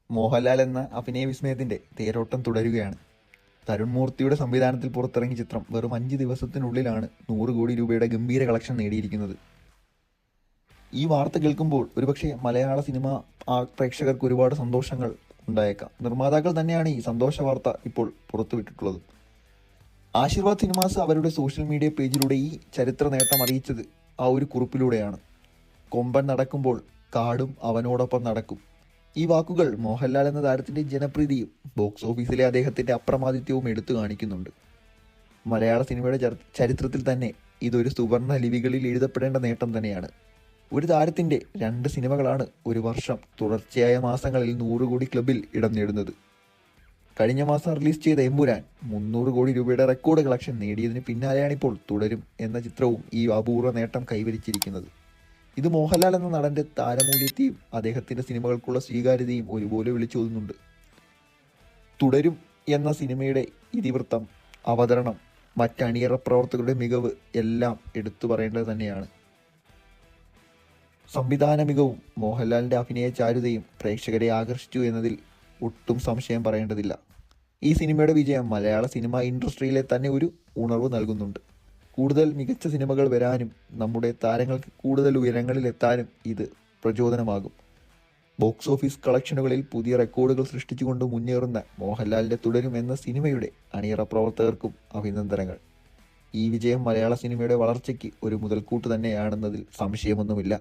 മോഹൻലാൽ എന്ന അഭിനയ വിസ്മയത്തിന്റെ തേരോട്ടം തുടരുകയാണ്. തരുൺ മൂർത്തിയുടെ സംവിധാനത്തിൽ പുറത്തിറങ്ങിയ ചിത്രം വെറും 5 ദിവസത്തിനുള്ളിലാണ് 100 കോടി രൂപയുടെ ഗംഭീര കളക്ഷൻ നേടിയിരിക്കുന്നത്. ഈ വാർത്ത കേൾക്കുമ്പോൾ ഒരുപക്ഷെ മലയാള സിനിമ പ്രേക്ഷകർക്ക് ഒരുപാട് സന്തോഷങ്ങൾ ഉണ്ടായേക്കാം. നിർമ്മാതാക്കൾ തന്നെയാണ് ഈ സന്തോഷ വാർത്ത ഇപ്പോൾ പുറത്തുവിട്ടിട്ടുള്ളത്. ആശീർവാദ് സിനിമാസ് അവരുടെ സോഷ്യൽ മീഡിയ പേജിലൂടെ ഈ ചരിത്ര നേട്ടം അറിയിച്ചത് ആ ഒരു കുറിപ്പിലൂടെയാണ്. കൊമ്പൻ നടക്കുമ്പോൾ കാടും അവനോടൊപ്പം നടക്കും. ഈ വാക്കുകൾ മോഹൻലാൽ എന്ന താരത്തിന്റെ ജനപ്രീതിയും ബോക്സ് ഓഫീസിലെ അദ്ദേഹത്തിന്റെ അപ്രമാദിത്യവും എടുത്തു കാണിക്കുന്നുണ്ട്. മലയാള സിനിമയുടെ ചരിത്രത്തിൽ തന്നെ ഇതൊരു സുവർണ ലിപികളിൽ എഴുതപ്പെടേണ്ട നേട്ടം തന്നെയാണ്. ഒരു താരത്തിന്റെ 2 സിനിമകളാണ് ഒരു വർഷം തുടർച്ചയായ മാസങ്ങളിൽ 100 കോടി ക്ലബിൽ ഇടം നേടുന്നത്. കഴിഞ്ഞ മാസം റിലീസ് ചെയ്ത എമ്പുരാൻ 300 കോടി രൂപയുടെ റെക്കോർഡ് കളക്ഷൻ നേടിയതിന് പിന്നാലെയാണിപ്പോൾ തുടരും എന്ന ചിത്രവും ഈ അപൂർവ നേട്ടം കൈവരിച്ചിരിക്കുന്നത്. ഇത് മോഹൻലാൽ എന്ന നടന്റെ താരമൂല്യത്തെയും അദ്ദേഹത്തിന്റെ സിനിമകൾക്കുള്ള സ്വീകാര്യതയും ഒരുപോലെ വിളിച്ചോതുന്നുണ്ട്. തുടരും എന്ന സിനിമയുടെ ഇതിവൃത്തം, അവതരണം, മറ്റണിയറ പ്രവർത്തകരുടെ മികവ് എല്ലാം എടുത്തു പറയേണ്ടത് തന്നെയാണ്. സംവിധാന മികവും മോഹൻലാലിന്റെ അഭിനയ ചാരുതയും പ്രേക്ഷകരെ ആകർഷിച്ചു എന്നതിൽ ഒട്ടും സംശയം പറയേണ്ടതില്ല. ഈ സിനിമയുടെ വിജയം മലയാള സിനിമ ഇൻഡസ്ട്രിയിലെ തന്നെ ഒരു ഉണർവ് നൽകുന്നുണ്ട്. കൂടുതൽ മികച്ച സിനിമകൾ വരാനും നമ്മുടെ താരങ്ങൾക്ക് കൂടുതൽ ഉയരങ്ങളിൽ എത്താനും ഇത് പ്രചോദനമാകും. ബോക്സ് ഓഫീസ് കളക്ഷനുകളിൽ പുതിയ റെക്കോർഡുകൾ സൃഷ്ടിച്ചുകൊണ്ട് മുന്നേറുന്ന മോഹൻലാലിന്റെ തുടരും എന്ന സിനിമയുടെ അണിയറ പ്രവർത്തകർക്കും അഭിനന്ദനങ്ങൾ. ഈ വിജയം മലയാള സിനിമയുടെ വളർച്ചയ്ക്ക് ഒരു മുതൽക്കൂട്ട് തന്നെയാണെന്നതിൽ സംശയമൊന്നുമില്ല.